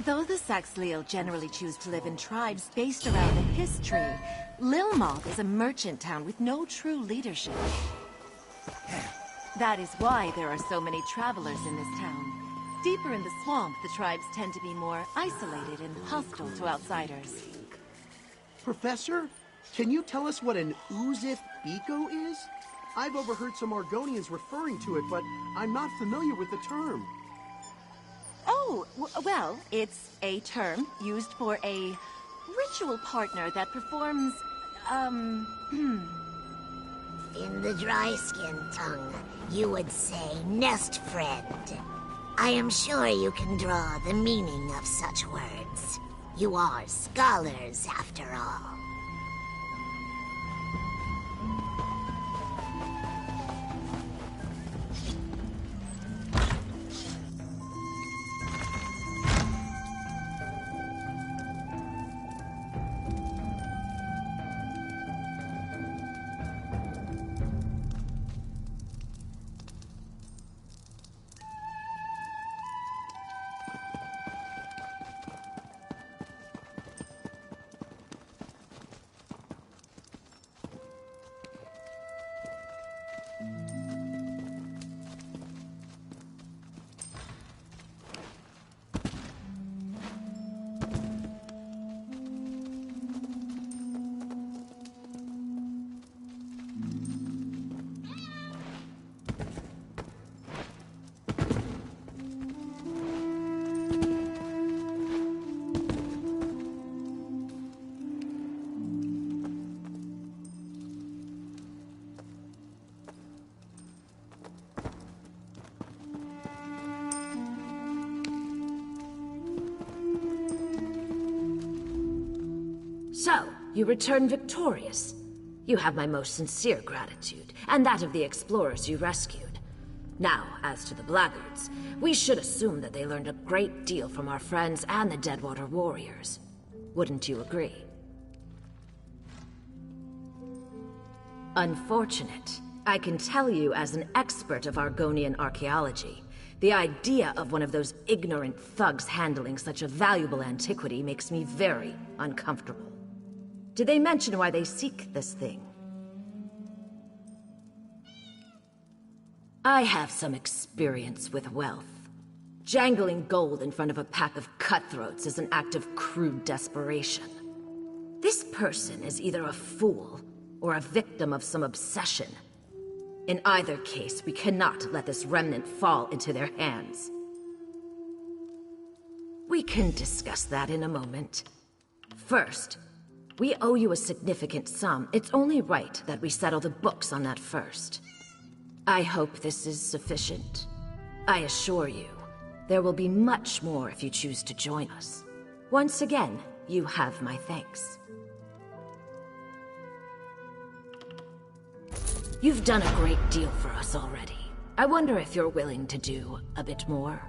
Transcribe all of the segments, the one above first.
Though the Saxhleel generally choose to live in tribes based around the history, Lilmoth is a merchant town with no true leadership. That is why there are so many travelers in this town. Deeper in the swamp, the tribes tend to be more isolated and hostile to outsiders. Professor, can you tell us what an Uzith Biko is? I've overheard some Argonians referring to it, but I'm not familiar with the term. Oh, well, it's a term used for a ritual partner that performs, In the dry-skin tongue, you would say nest friend. I am sure you can draw the meaning of such words. You are scholars, after all. So, you return victorious. You have my most sincere gratitude, and that of the explorers you rescued. Now, as to the Blackguards, we should assume that they learned a great deal from our friends and the Deadwater warriors. Wouldn't you agree? Unfortunate. I can tell you as an expert of Argonian archaeology, the idea of one of those ignorant thugs handling such a valuable antiquity makes me very uncomfortable. Did they mention why they seek this thing? I have some experience with wealth. Jangling gold in front of a pack of cutthroats is an act of crude desperation. This person is either a fool or a victim of some obsession. In either case, we cannot let this remnant fall into their hands. We can discuss that in a moment. First, we owe you a significant sum. It's only right that we settle the books on that first. I hope this is sufficient. I assure you, there will be much more if you choose to join us. Once again, you have my thanks. You've done a great deal for us already. I wonder if you're willing to do a bit more.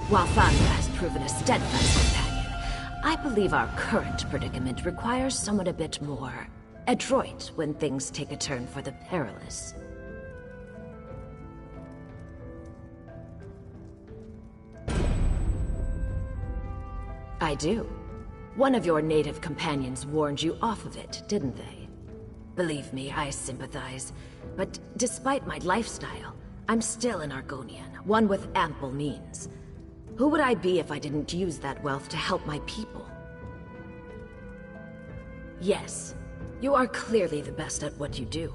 While Fania has proven a steadfast companion, I believe our current predicament requires someone a bit more adroit when things take a turn for the perilous. I do. One of your native companions warned you off of it, didn't they? Believe me, I sympathize. But despite my lifestyle, I'm still an Argonian, one with ample means. Who would I be if I didn't use that wealth to help my people? Yes, you are clearly the best at what you do.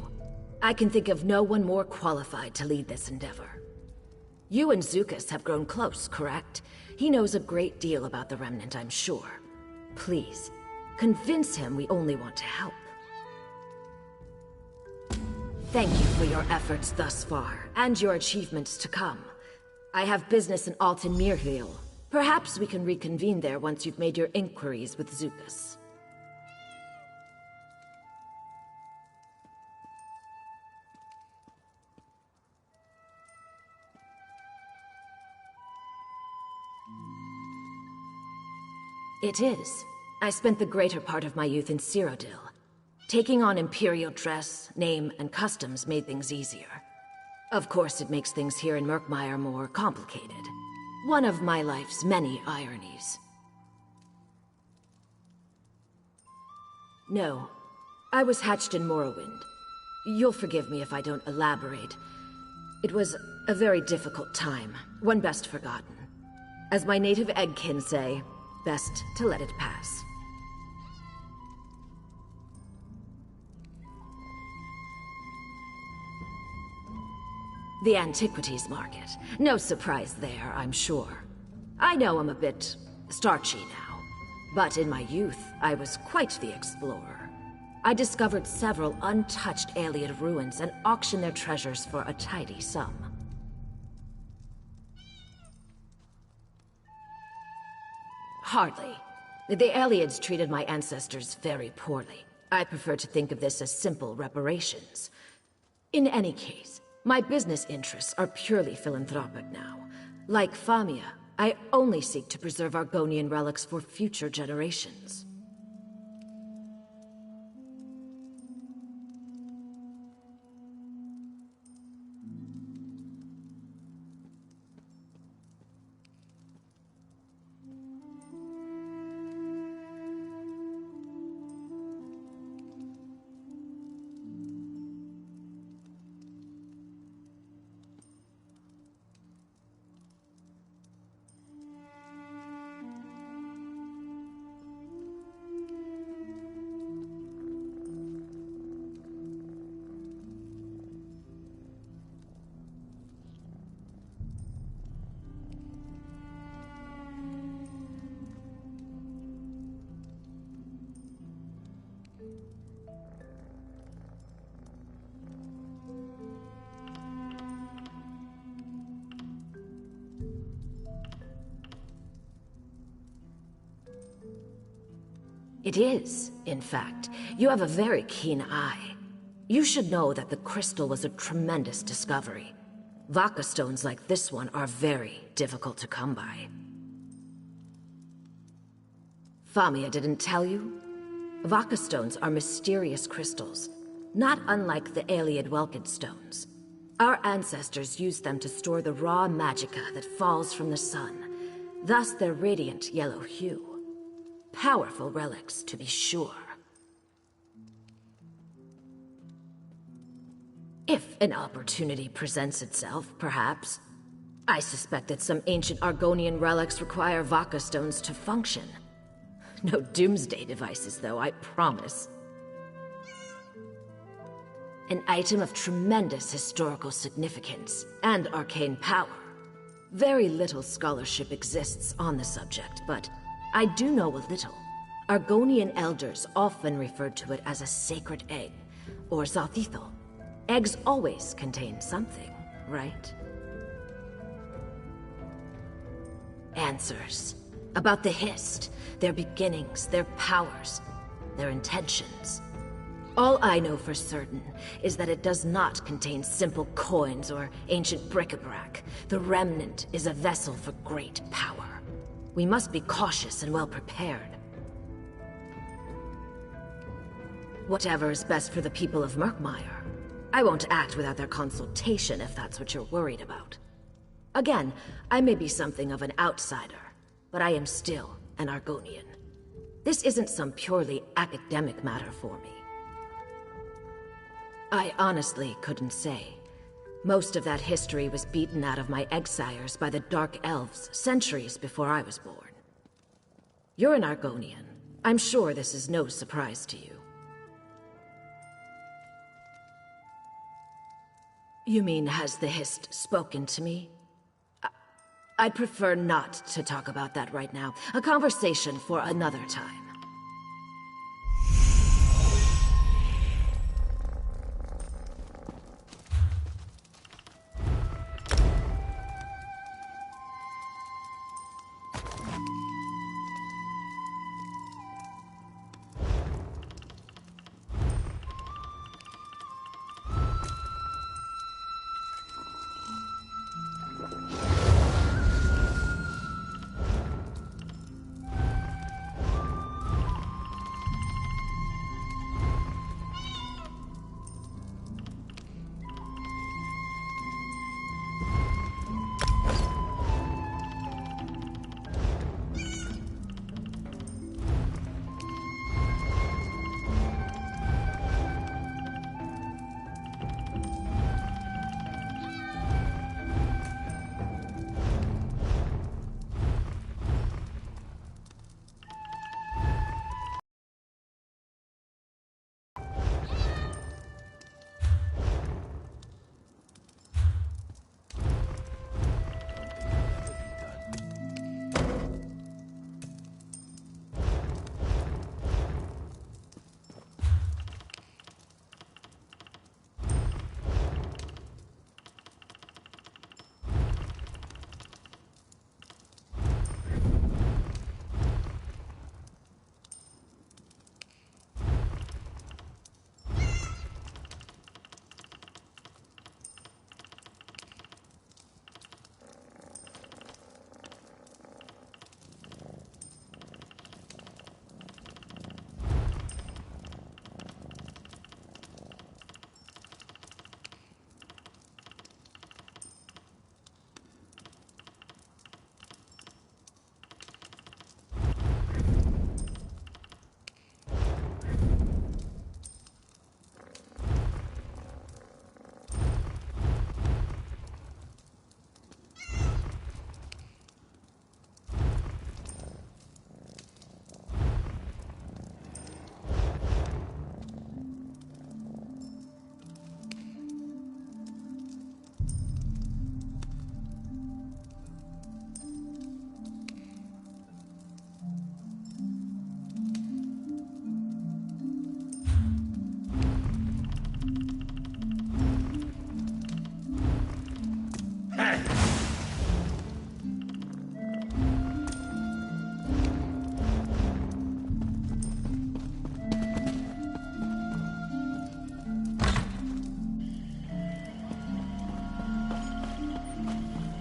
I can think of no one more qualified to lead this endeavor. You and Zukas have grown close, correct? He knows a great deal about the Remnant, I'm sure. Please, convince him we only want to help. Thank you for your efforts thus far, and your achievements to come. I have business in Alton Mirhil. Perhaps we can reconvene there once you've made your inquiries with Zukas. It is. I spent the greater part of my youth in Cyrodiil. Taking on Imperial dress, name, and customs made things easier. Of course, it makes things here in Murkmire more complicated. One of my life's many ironies. No. I was hatched in Morrowind. You'll forgive me if I don't elaborate. It was a very difficult time, one best forgotten. As my native eggkin say, best to let it pass. The antiquities market. No surprise there, I'm sure. I know I'm a bit starchy now, but in my youth, I was quite the explorer. I discovered several untouched Ayleid ruins and auctioned their treasures for a tidy sum. Hardly. The Ayleids treated my ancestors very poorly. I prefer to think of this as simple reparations. In any case, my business interests are purely philanthropic now. Like Famia, I only seek to preserve Argonian relics for future generations. It is, in fact. You have a very keen eye. You should know that the crystal was a tremendous discovery. Vaka stones like this one are very difficult to come by. Famia didn't tell you? Vaka stones are mysterious crystals, not unlike the Ayleid Welkid stones. Our ancestors used them to store the raw magicka that falls from the sun, thus their radiant yellow hue. Powerful relics, to be sure. If an opportunity presents itself, perhaps. I suspect that some ancient Argonian relics require Vaka stones to function. No doomsday devices, though, I promise. An item of tremendous historical significance and arcane power. Very little scholarship exists on the subject, but I do know a little. Argonian elders often referred to it as a sacred egg, or Xal'Thithol. Eggs always contain something, right? Answers. About the Hist, their beginnings, their powers, their intentions. All I know for certain is that it does not contain simple coins or ancient bric-a-brac. The Remnant is a vessel for great power. We must be cautious and well prepared. Whatever is best for the people of Murkmire. I won't act without their consultation if that's what you're worried about. Again, I may be something of an outsider, but I am still an Argonian. This isn't some purely academic matter for me. I honestly couldn't say. Most of that history was beaten out of my exiles by the Dark Elves centuries before I was born. You're an Argonian. I'm sure this is no surprise to you. You mean, has the Hist spoken to me? I'd prefer not to talk about that right now. A conversation for another time.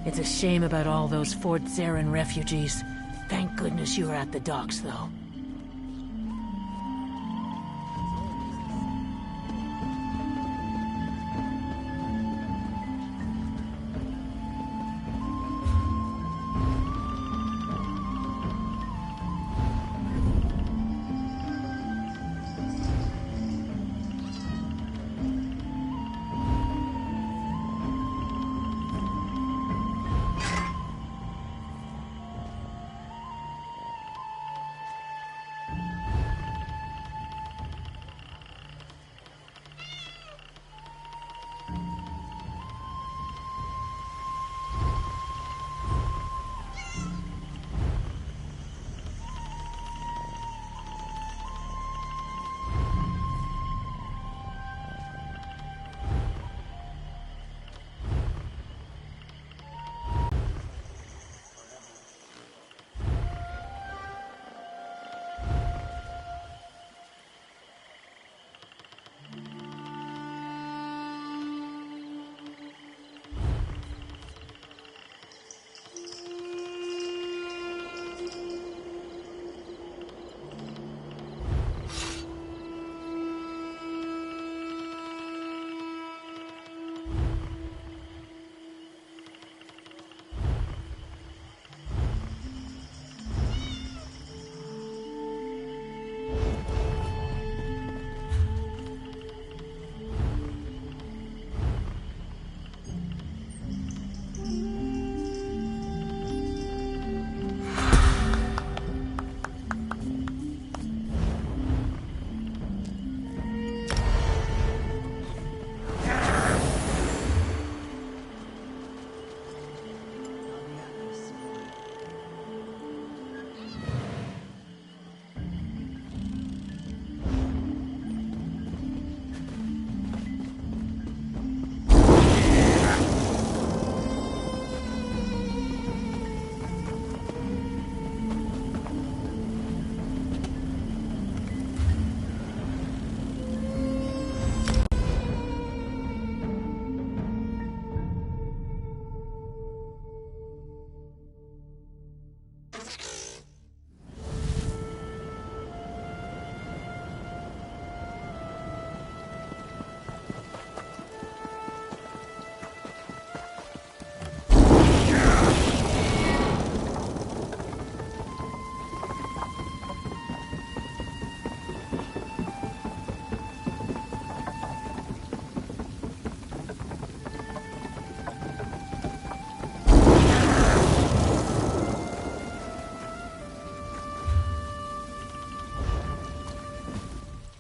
It's a shame about all those Fort Zeren refugees. Thank goodness you were at the docks, though.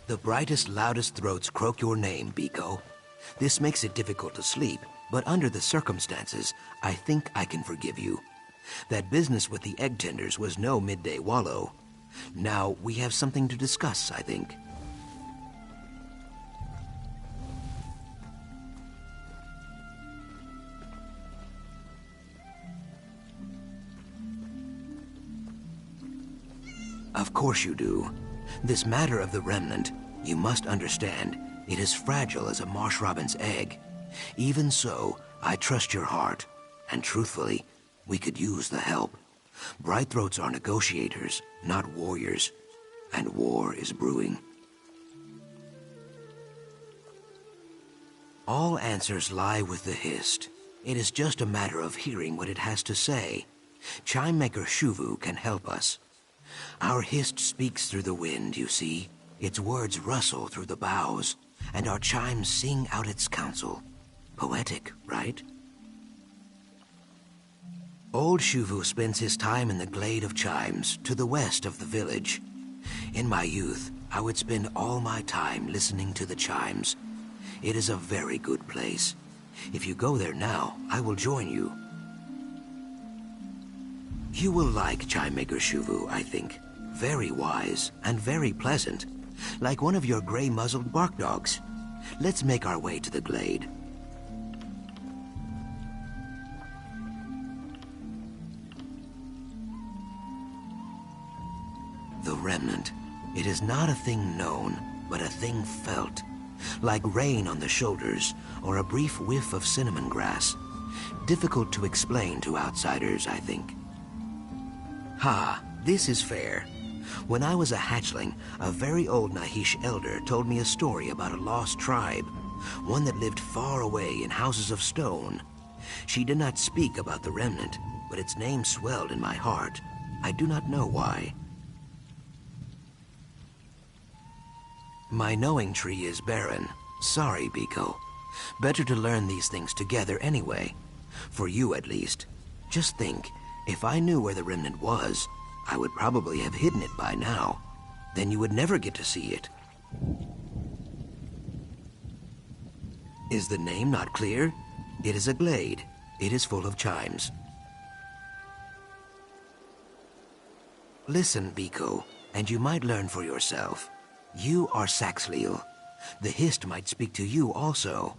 The brightest, loudest throats croak your name, Biko. This makes it difficult to sleep, but under the circumstances, I think I can forgive you. That business with the egg tenders was no midday wallow. Now, we have something to discuss, I think. Of course you do. This matter of the remnant, you must understand, it is fragile as a marsh robin's egg. Even so, I trust your heart, and truthfully, we could use the help. Brightthroats are negotiators, not warriors, and war is brewing. All answers lie with the Hist. It is just a matter of hearing what it has to say. Chimemaker Shuvu can help us. Our Hist speaks through the wind, you see. Its words rustle through the boughs, and our chimes sing out its counsel. Poetic, right? Old Shuvu spends his time in the Glade of Chimes, to the west of the village. In my youth, I would spend all my time listening to the chimes. It is a very good place. If you go there now, I will join you. You will like Chimemaker Shuvu, I think. Very wise and very pleasant. Like one of your gray-muzzled bark dogs. Let's make our way to the glade. The remnant. It is not a thing known, but a thing felt. Like rain on the shoulders, or a brief whiff of cinnamon grass. Difficult to explain to outsiders, I think. Ha, this is fair. When I was a hatchling, a very old Nahish elder told me a story about a lost tribe, one that lived far away in houses of stone. She did not speak about the remnant, but its name swelled in my heart. I do not know why. My knowing tree is barren. Sorry, Biko. Better to learn these things together anyway. For you, at least. Just think, if I knew where the remnant was, I would probably have hidden it by now. Then you would never get to see it. Is the name not clear? It is a glade. It is full of chimes. Listen, Biko, and you might learn for yourself. You are Saxhleel. The Hist might speak to you also.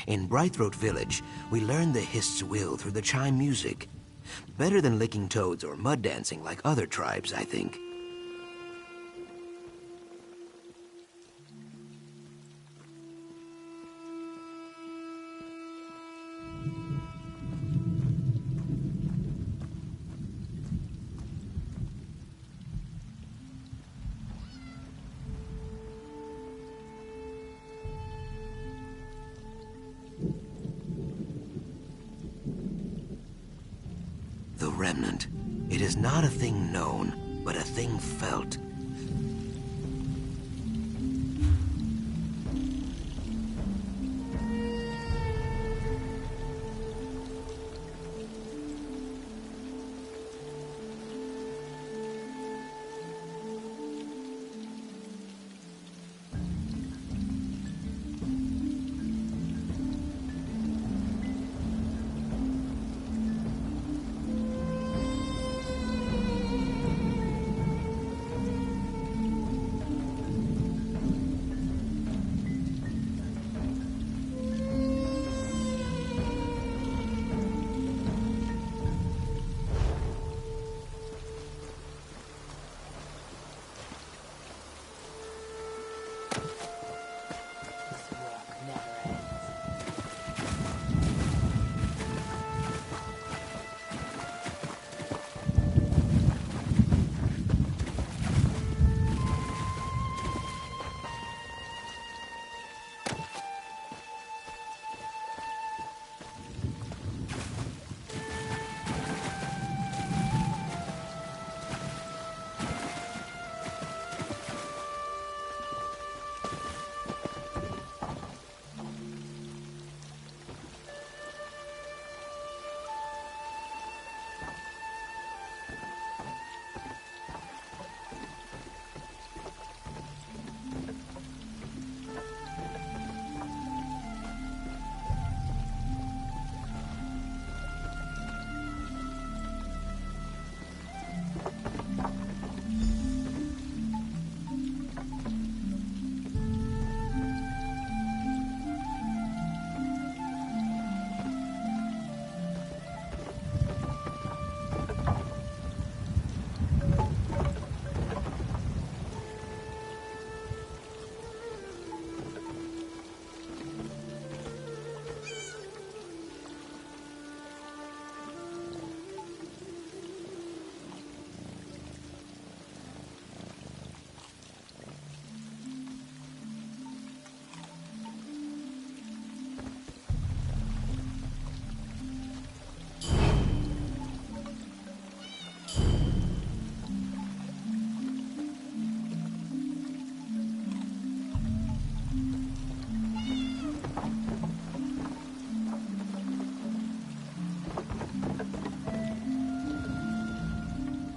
In Brightthroat Village, we learned the Hist's will through the chime music. Better than licking toads or mud dancing like other tribes, I think. The remnant. It is not a thing known, but a thing felt.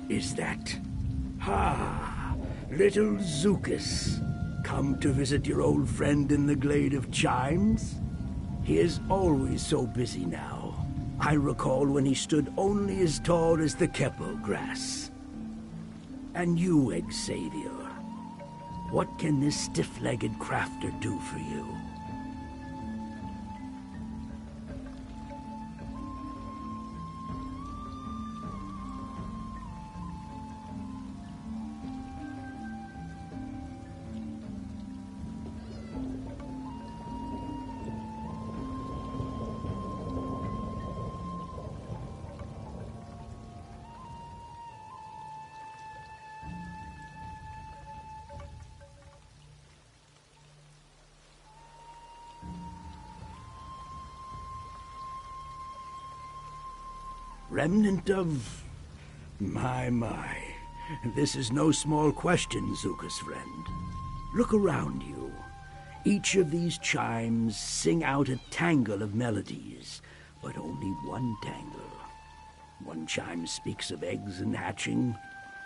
Is that? Ah, little Zucus. Come to visit your old friend in the Glade of Chimes? He is always so busy now. I recall when he stood only as tall as the Kepo grass. And you, Xavier, what can this stiff-legged crafter do for you? Remnant of... My. This is no small question, Zuka's friend. Look around you. Each of these chimes sing out a tangle of melodies, but only one tangle. One chime speaks of eggs and hatching.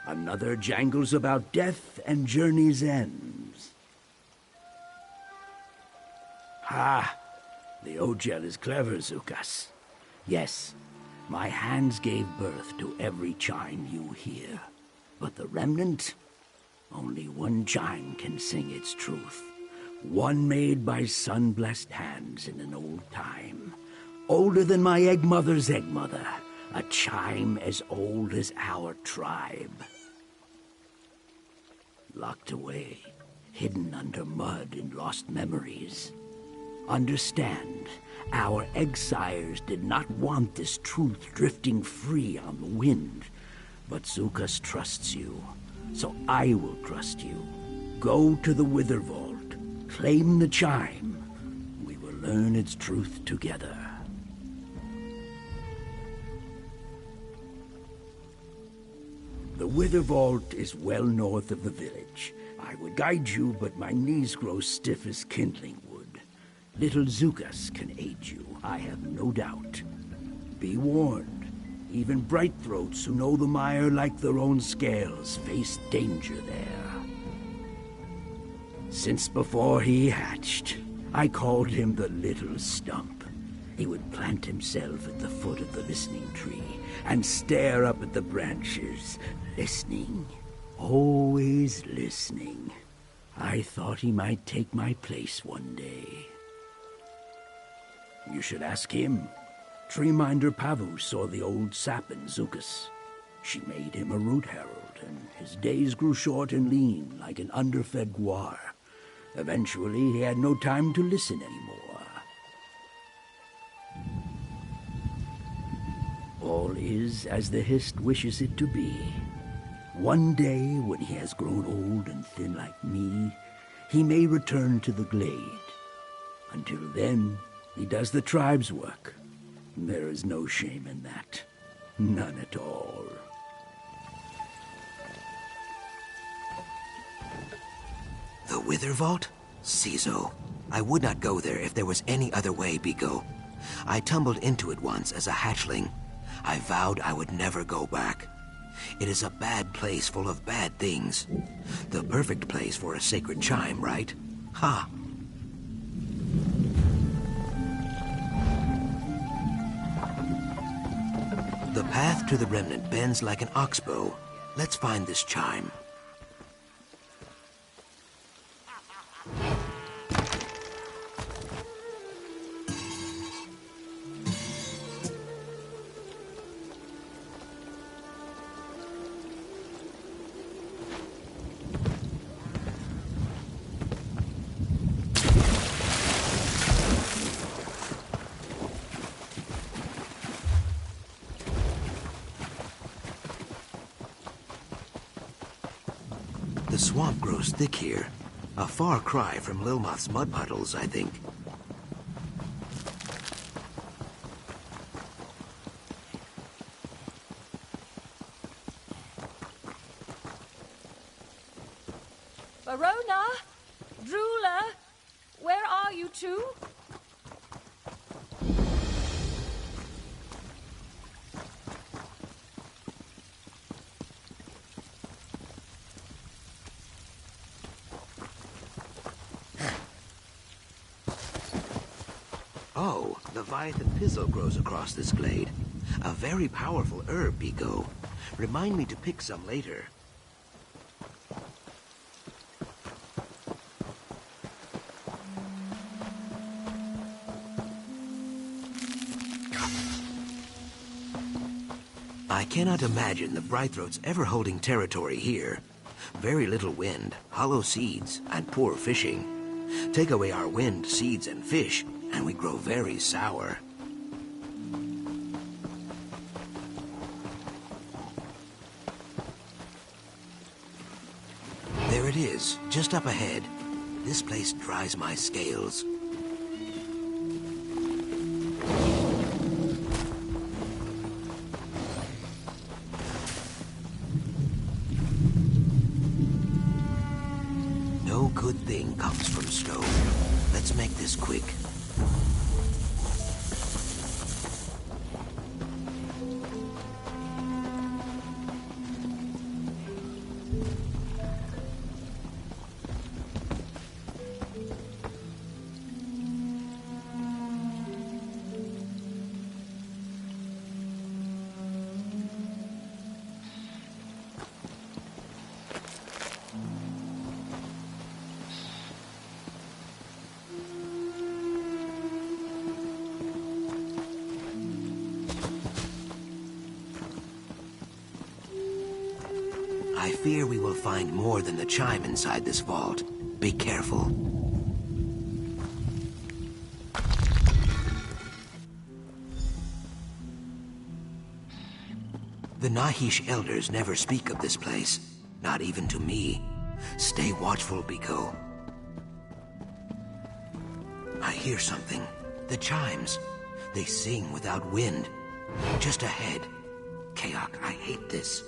Another jangles about death and journey's ends. Ha! The Ogel is clever, Zukas. Yes, my hands gave birth to every chime you hear. But the Remnant, only one chime can sing its truth. One made by sun-blessed hands in an old time. Older than my egg mother's egg mother. A chime as old as our tribe. Locked away, hidden under mud in lost memories. Understand, our exiles did not want this truth drifting free on the wind. But Zukas trusts you, so I will trust you. Go to the Wither Vault, claim the chime. We will learn its truth together. The Wither Vault is well north of the village. I would guide you, but my knees grow stiff as kindling wood. Little Zukas can aid you, I have no doubt. Be warned. Even bright throats who know the mire like their own scales face danger there. Since before he hatched, I called him the Little Stump. He would plant himself at the foot of the listening tree and stare up at the branches, listening, always listening. I thought he might take my place one day. You should ask him. Treeminder Pavu saw the old sap in Zukas. She made him a root herald, and his days grew short and lean like an underfed guar. Eventually, he had no time to listen anymore. All is as the Hist wishes it to be. One day, when he has grown old and thin like me, he may return to the glade. Until then, he does the tribe's work. There is no shame in that. None at all. The Wither Vault? Cizo. I would not go there if there was any other way, Biko. I tumbled into it once as a hatchling. I vowed I would never go back. It is a bad place full of bad things. The perfect place for a sacred chime, right? Ha! The path to the Remnant bends like an oxbow. Let's find this chime. The swamp grows thick here. A far cry from Lilmoth's mud puddles, I think. Verona? Drula? Where are you two? Oh, Leviathan Pizzle grows across this glade. A very powerful herb, Biko. Remind me to pick some later. I cannot imagine the Brightthroats ever holding territory here. Very little wind, hollow seeds, and poor fishing. Take away our wind, seeds, and fish, and we grow very sour. There it is, just up ahead. This place dries my scales. Nothing comes from stone. Let's make this quick. I fear we will find more than the chime inside this vault. Be careful. The Nahish elders never speak of this place, not even to me. Stay watchful, Biko. I hear something. The chimes. They sing without wind. Just ahead. Kaok, I hate this.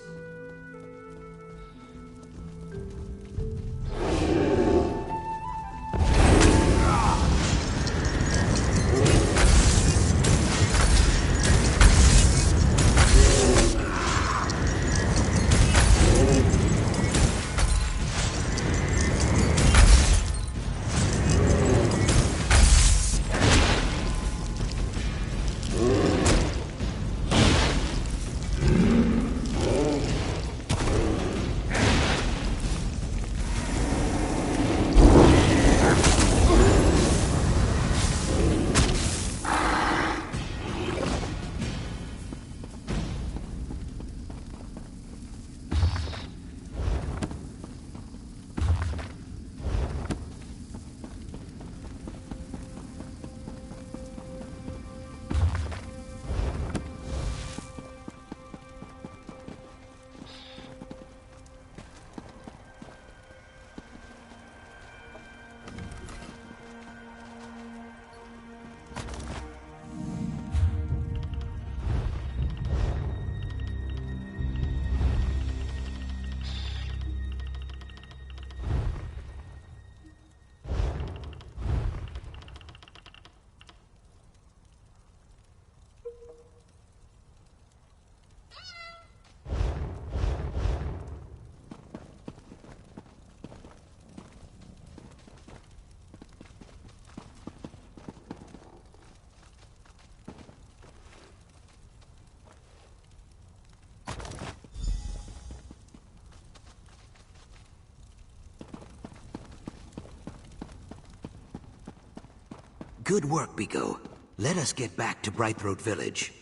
Good work, Biko. Let us get back to Brightthroat Village.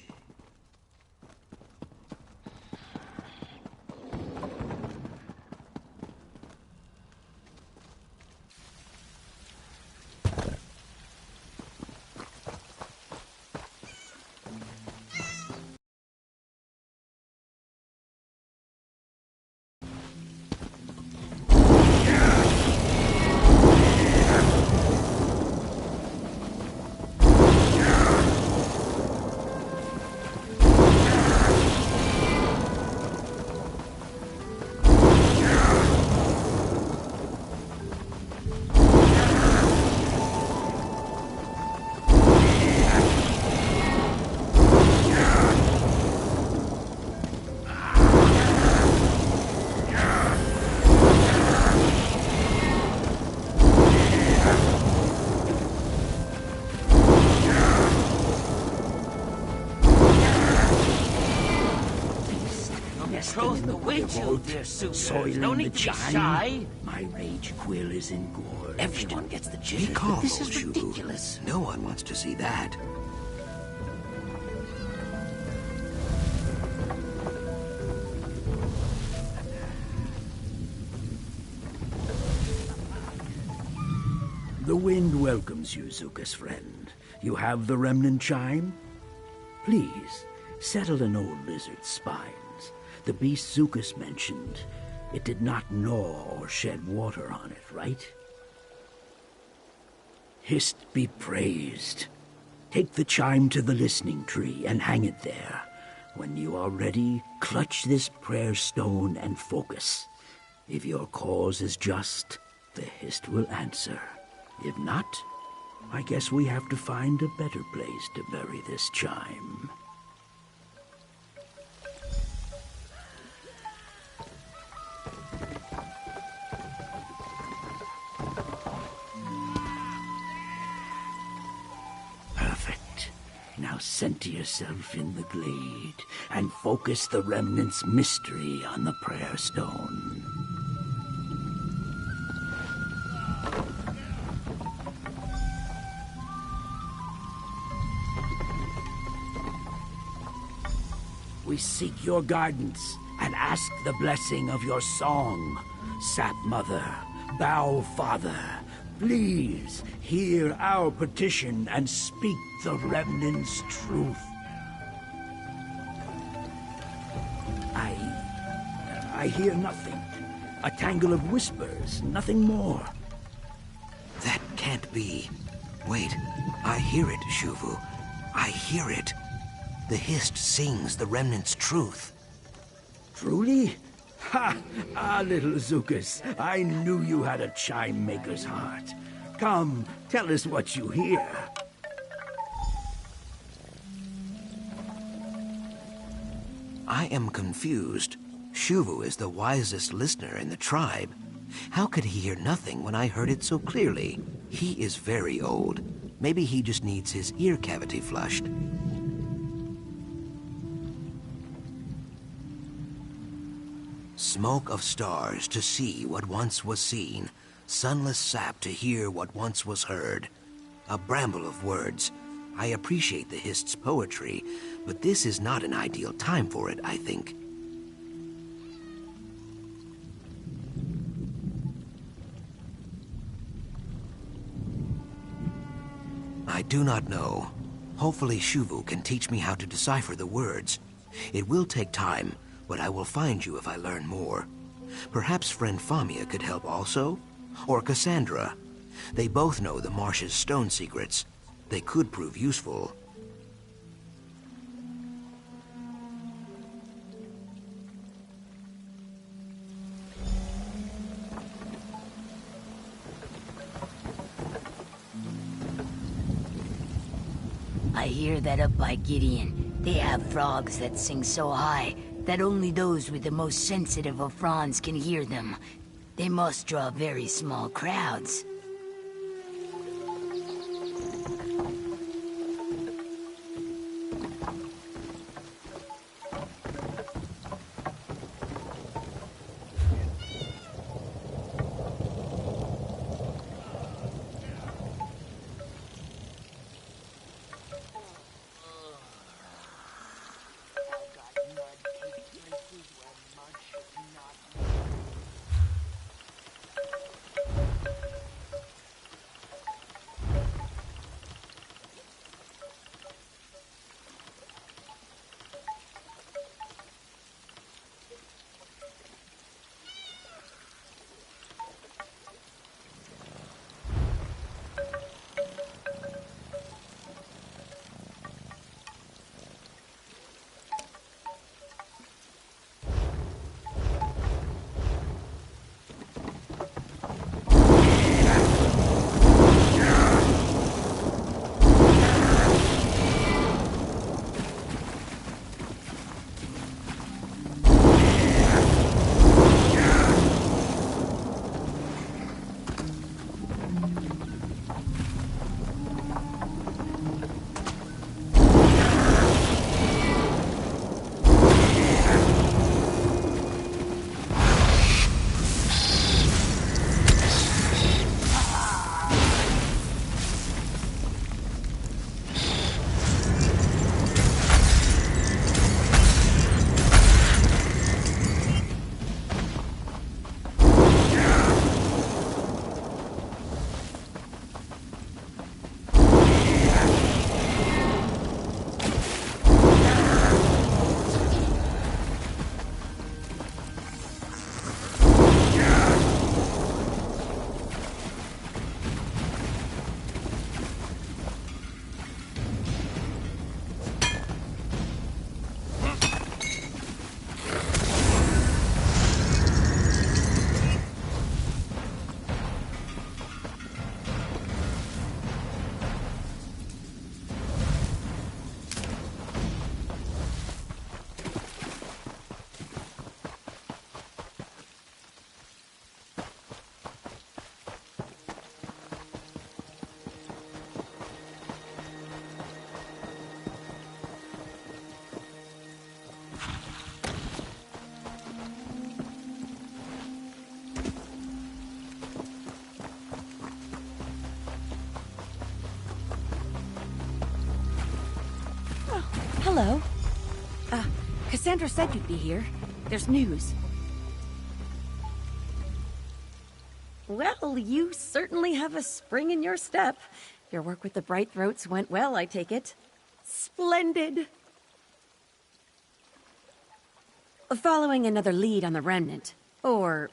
Soiling No need the to be chime. shy. My rage quill is engorged. Everyone gets the Be jitters, calm, but this is Oshubu. ridiculous. No one wants to see that. The wind welcomes you, Zuka's friend. You have the remnant chime? Please, settle an old lizard's spines. The beast Zukas mentioned, it did not gnaw or shed water on it, right? Hist be praised. Take the chime to the listening tree and hang it there. When you are ready, clutch this prayer stone and focus. If your cause is just, the Hist will answer. If not, I guess we have to find a better place to bury this chime. Perfect. Now center yourself in the glade and focus the remnant's mystery on the prayer stone. We seek your guidance and ask the blessing of your song. Sap Mother, Bow Father, please hear our petition and speak the remnant's truth. I hear nothing. A tangle of whispers, nothing more. That can't be. Wait, I hear it, Shuvu. I hear it. The Hist sings the remnant's truth. Truly? Ha! Little Zucus, I knew you had a chime maker's heart. Come, tell us what you hear. I am confused. Shuvu is the wisest listener in the tribe. How could he hear nothing when I heard it so clearly? He is very old. Maybe he just needs his ear cavity flushed. Smoke of stars to see what once was seen. Sunless sap to hear what once was heard. A bramble of words. I appreciate the Hist's poetry, but this is not an ideal time for it, I think. I do not know. Hopefully Shuvu can teach me how to decipher the words. It will take time, but I will find you if I learn more. Perhaps friend Famia could help also? Or Cassandra. They both know the marsh's stone secrets. They could prove useful. I hear that up by Gideon, they have frogs that sing so high that only those with the most sensitive of fronds can hear them. They must draw very small crowds. Hello. Cassandra said you'd be here. There's news. Well, you certainly have a spring in your step. Your work with the Bright Throats went well, I take it. Splendid! Following another lead on the Remnant. Or,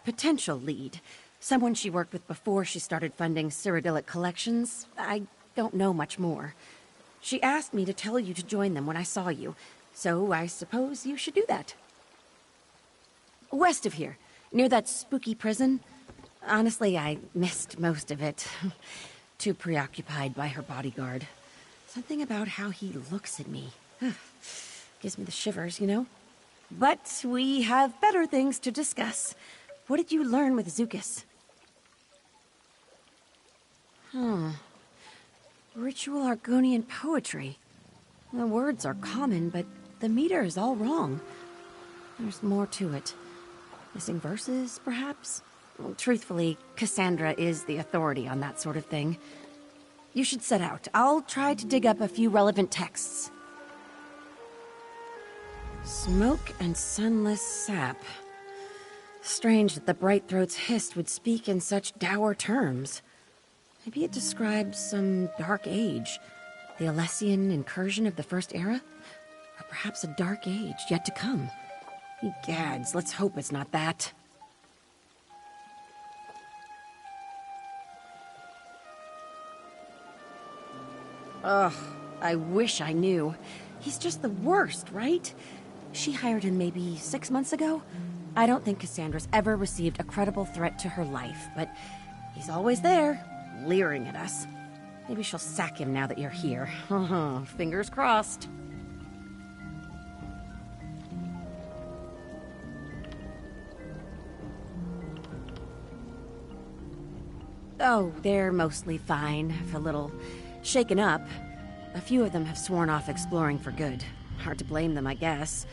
potential lead. Someone she worked with before she started funding Cyrodiilic collections. I don't know much more. She asked me to tell you to join them when I saw you, so I suppose you should do that. West of here, near that spooky prison. Honestly, I missed most of it. Too preoccupied by her bodyguard. Something about how he looks at me. Gives me the shivers, you know? But we have better things to discuss. What did you learn with Zukis? Ritual Argonian poetry. The words are common, but the meter is all wrong. There's more to it. Missing verses, perhaps? Well, truthfully, Cassandra is the authority on that sort of thing. You should set out. I'll try to dig up a few relevant texts. Smoke and sunless sap. Strange that the Bright Throats hissed would speak in such dour terms. Maybe it describes some dark age. The Alessian incursion of the First Era? Or perhaps a dark age yet to come. Egads, let's hope it's not that. Ugh, I wish I knew. He's just the worst, right? She hired him maybe 6 months ago? I don't think Cassandra's ever received a credible threat to her life, but he's always there, leering at us. Maybe she'll sack him now that you're here. Fingers crossed. Oh, they're mostly fine, if a little shaken up. A few of them have sworn off exploring for good. Hard to blame them, I guess.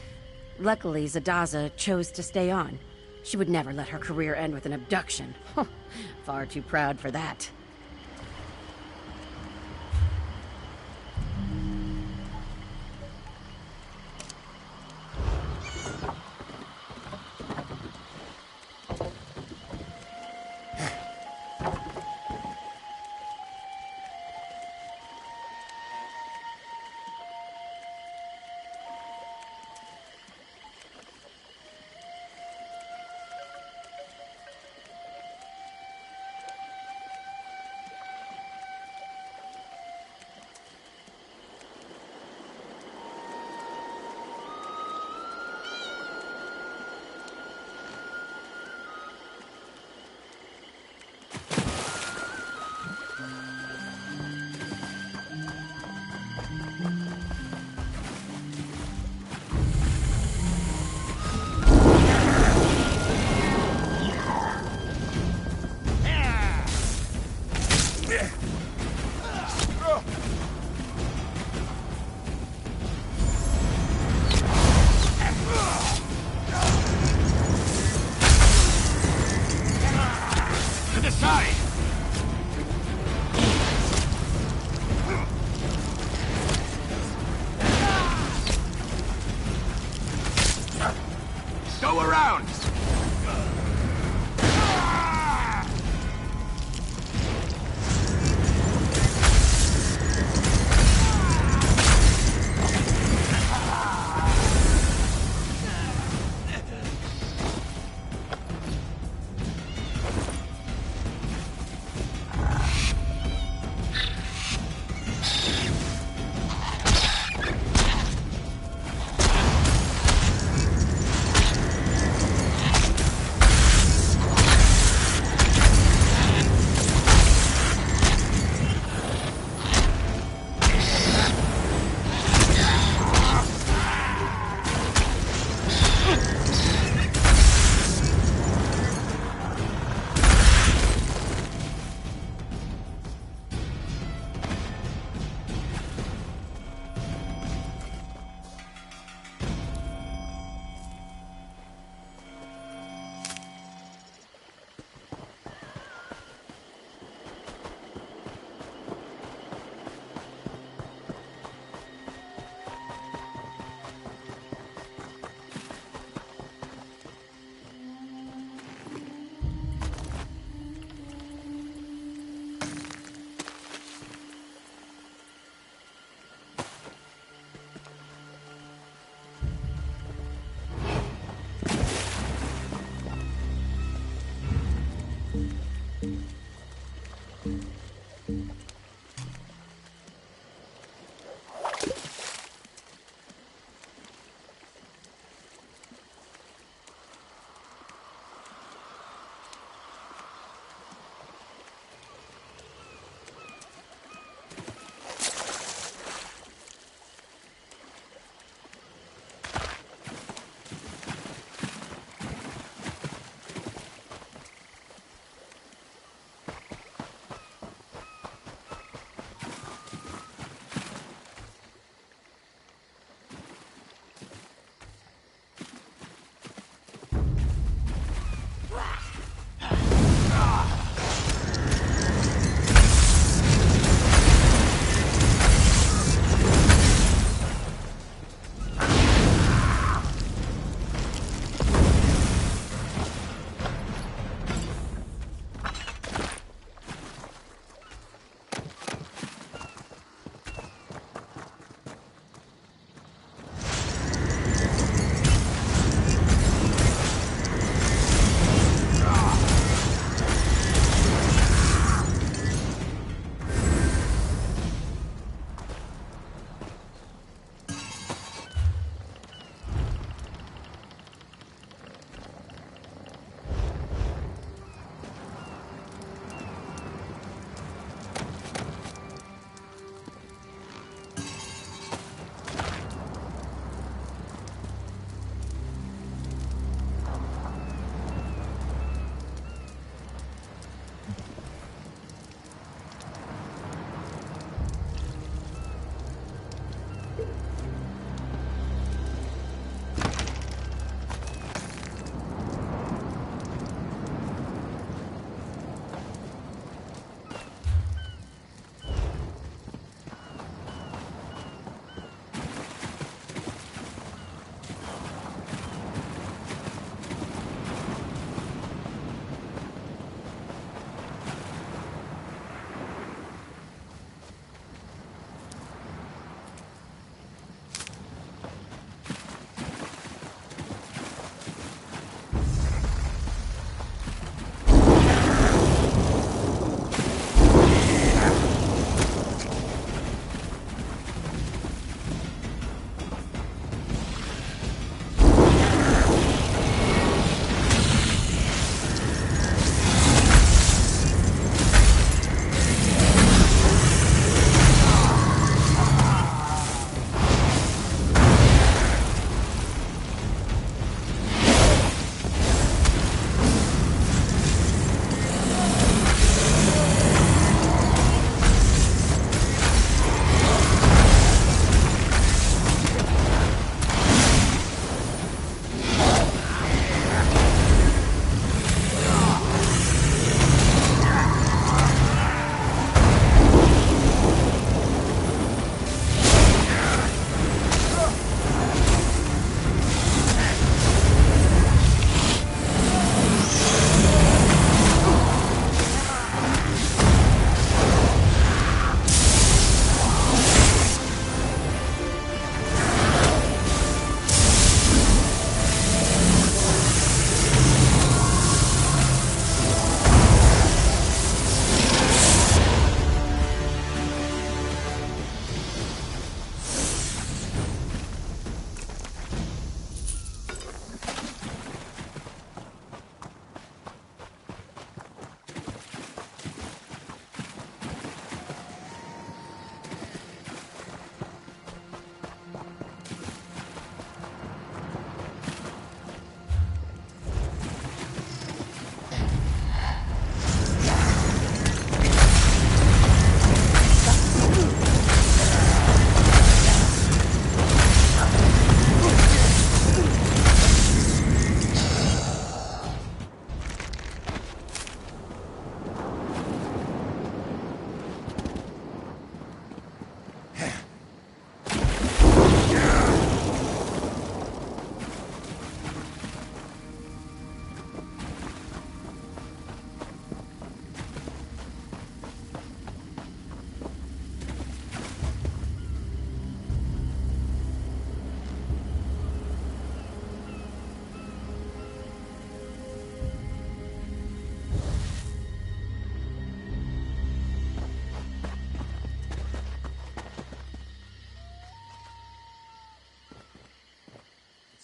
Luckily, Zadaza chose to stay on. She would never let her career end with an abduction. Far too proud for that.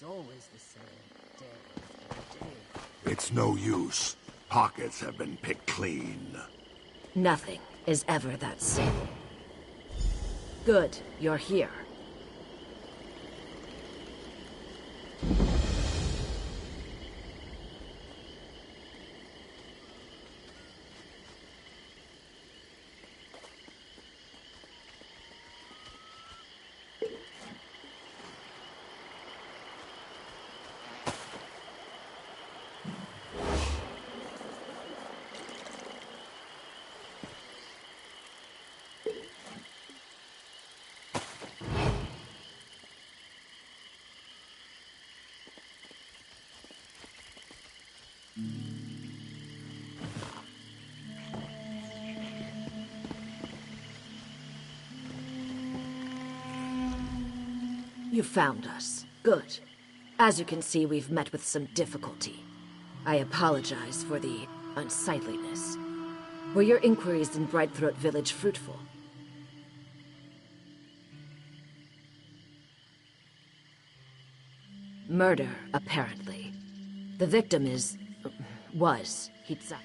It's always the same, day after day. It's no use. Pockets have been picked clean. Nothing is ever that simple. Good, you're here. You found us. Good. As you can see, we've met with some difficulty. I apologize for the unsightliness. Were your inquiries in Brightthroat Village fruitful? Murder, apparently. The victim was Hitsa.